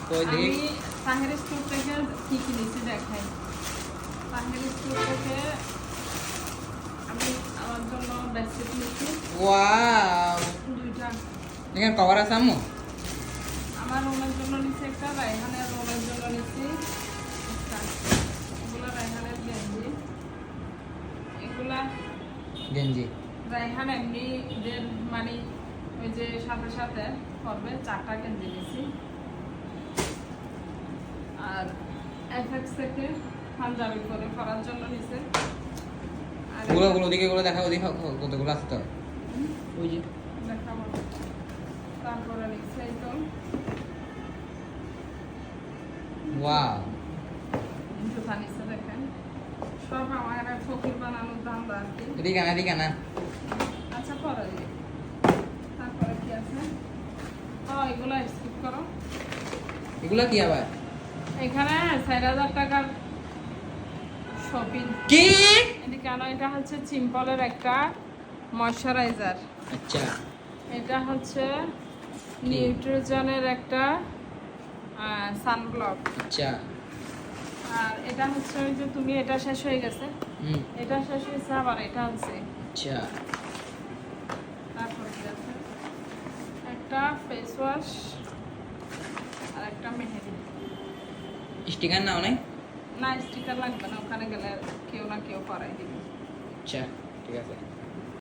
কই আমি দেখ তাহের স্টোর থেকে কি কিনেছি দেখাই। তাহের স্টোর থেকে আমি আমার জন্য বেডশিট নিয়েছি ওয়াও 2টা। এখানে কভার আছে আম্মু আমার রুমের জন্য নিচ্ছি একটা, রায়হানের রুমের জন্য নিচ্ছি একটা। এগুলো রায়হানের গেঞ্জি, এগুলা গেঞ্জি রায়হান এমনি দের মানে ওই যে সাথে সাথে করবে 4টা গেঞ্জি নিচ্ছি। আর এফএক্স থেকে পাঞ্জাবি করে করার জন্য নিছে। আর ওগুলো ওগুলো ওদিকে গুলো দেখাও ওদিকে কতগুলো আছে তো ওই যে দেখাবো। তারপরে নিচ্ছে এই তো ওয়াও জুতা নিচ্ছে, দেখেন সব আমার ফকির বানানোর ধান্দা আর কি। এদিকে না আচ্ছা পরে দিই। তারপরে কি আছে? এগুলো স্কিপ করো। এগুলো কি আবার এখানে 4000 টাকার শপিং। কি এদিকে আনো। এটা হচ্ছে সিম্পলের একটা ময়শ্চারাইজার, আচ্ছা এটা হচ্ছে নিউট্রিজনের একটা সানব্লক, আচ্ছা আর এটা হচ্ছে ওই যে তুমি এটা শেষ হয়ে গেছে, এটা শেষ হয়েছে আবার এটা আছে। আচ্ছা তারপর কি আছে? একটা ফেস ওয়াশ আর একটা মেহেদি। স্টিকার নাও নাই না স্টিকার লাগবে না, ওখানে গেলে কেউ না কেউ করাই দিবে। আচ্ছা ঠিক আছে